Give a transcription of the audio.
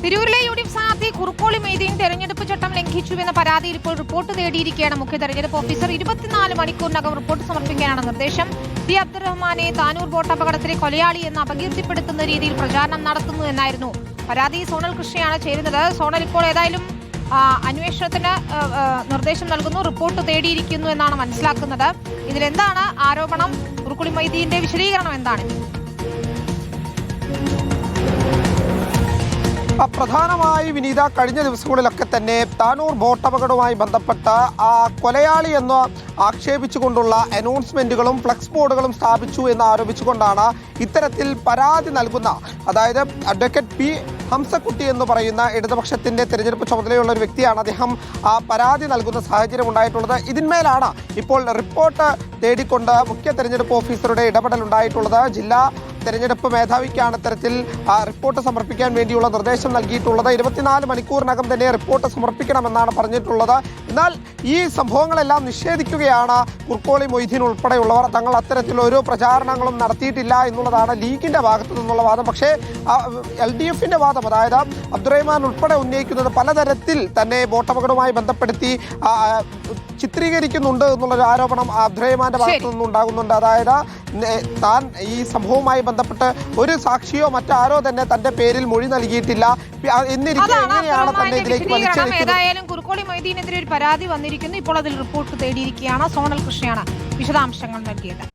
തിരൂരിലെ യു.ഡി.എഫ് സ്ഥാനാർത്ഥി കുറുക്കോളി മൊയ്തീൻ തെരഞ്ഞെടുപ്പ് ചട്ടം ലംഘിച്ചുവെന്ന പരാതിയിൽ ഇപ്പോൾ റിപ്പോർട്ട് തേടിയിരിക്കുകയാണ് മുഖ്യ തെരഞ്ഞെടുപ്പ് ഓഫീസർ. 24 മണിക്കൂറിനകം റിപ്പോർട്ട് സമർപ്പിക്കാനാണ് നിർദ്ദേശം. പി അബ്ദുറഹ്മാനെ താനൂർ ബോട്ടപകടത്തിലെ കൊലയാളി എന്ന് അപകീർത്തിപ്പെടുത്തുന്ന രീതിയിൽ പ്രചാരണം നടത്തുന്നു എന്നായിരുന്നു പരാതി. സോണൽ കൃഷ്ണയാണ് ചേരുന്നത്. സോണൽ, ഇപ്പോൾ ഏതായാലും അന്വേഷണത്തിന് നിർദ്ദേശം നൽകുന്നു, റിപ്പോർട്ട് തേടിയിരിക്കുന്നു എന്നാണ് മനസ്സിലാക്കുന്നത്. ഇതിലെന്താണ് ആരോപണം? കുറുക്കോളി മൊയ്തീന്റെ വിശദീകരണം എന്താണ്? പ്രധാനമായി വിനീത, കഴിഞ്ഞ ദിവസങ്ങളിലൊക്കെ തന്നെ താനൂർ ബോട്ടപകടവുമായി ബന്ധപ്പെട്ട കൊലയാളി എന്ന് ആക്ഷേപിച്ചുകൊണ്ടുള്ള അനൗൺസ്മെന്റുകളും ഫ്ലക്സ് ബോർഡുകളും സ്ഥാപിച്ചു എന്ന് ആരോപിച്ചുകൊണ്ടാണ് ഇത്തരത്തിൽ പരാതി നൽകുന്ന, അതായത് അഡ്വക്കേറ്റ് പി ഹംസക്കുട്ടി എന്ന് പറയുന്ന ഇടതുപക്ഷത്തിന്റെ തെരഞ്ഞെടുപ്പ് ചുമതലയുള്ള ഒരു വ്യക്തിയാണ്. അദ്ദേഹം പരാതി നൽകുന്ന സാഹചര്യം ഉണ്ടായിട്ടുള്ളത്. ഇതിന്മേലാണ് ഇപ്പോൾ റിപ്പോർട്ട് തേടിക്കൊണ്ട് മുഖ്യ തെരഞ്ഞെടുപ്പ് ഓഫീസറുടെ ഇടപെടൽ ഉണ്ടായിട്ടുള്ളത്. ജില്ലാ തെരഞ്ഞെടുപ്പ് മേധാവിക്കാണ് ഇത്തരത്തിൽ റിപ്പോർട്ട് സമർപ്പിക്കാൻ വേണ്ടിയുള്ള നിർദ്ദേശം നൽകിയിട്ടുള്ളത്. 24 മണിക്കൂറിനകം തന്നെ റിപ്പോർട്ട് സമർപ്പിക്കണമെന്നാണ് പറഞ്ഞിട്ടുള്ളത്. എന്നാൽ ഈ സംഭവങ്ങളെല്ലാം നിഷേധിക്കുകയാണ് കുറുക്കോളി മൊയ്തീൻ ഉൾപ്പെടെയുള്ളവർ. തങ്ങൾ അത്തരത്തിലൊരു പ്രചാരണങ്ങളും നടത്തിയിട്ടില്ല എന്നുള്ളതാണ് ലീഗിന്റെ ഭാഗത്തു നിന്നുള്ള വാദം. പക്ഷേ LDFന്റെ വാദം, അതായത് അബ്ദുറഹ്മാൻ ഉൾപ്പെടെ ഉന്നയിക്കുന്നത് പലതരത്തിൽ തന്നെ ബോട്ടപകടവുമായി ബന്ധപ്പെടുത്തി ചിത്രീകരിക്കുന്നുണ്ട് എന്നുള്ളൊരു ആരോപണം അബ്ദുറഹ്മാന്റെ ഭാഗത്തു നിന്നുണ്ടാകുന്നുണ്ട്. അതായത് താൻ ഈ സംഭവവുമായി ബന്ധപ്പെട്ട് ഒരു സാക്ഷിയോ മറ്റാരോ തന്നെ തന്റെ പേരിൽ മൊഴി നൽകിയിട്ടില്ല എന്നിരിക്കെ എങ്ങനെയാണ് തന്നെ ഇതിലേക്ക് വലിച്ചെടുക്കുന്നത്? ഏതായാലും കുറുക്കോളി മൊയ്തീനെതിരെ ഒരു പരാതി വന്നിരിക്കുന്നു. ഇപ്പോൾ അതിൽ റിപ്പോർട്ട് തേടിയിരിക്കുകയാണ്. സോണൽ കൃഷ്ണയാണ് വിശദാംശങ്ങൾ നൽകിയത്.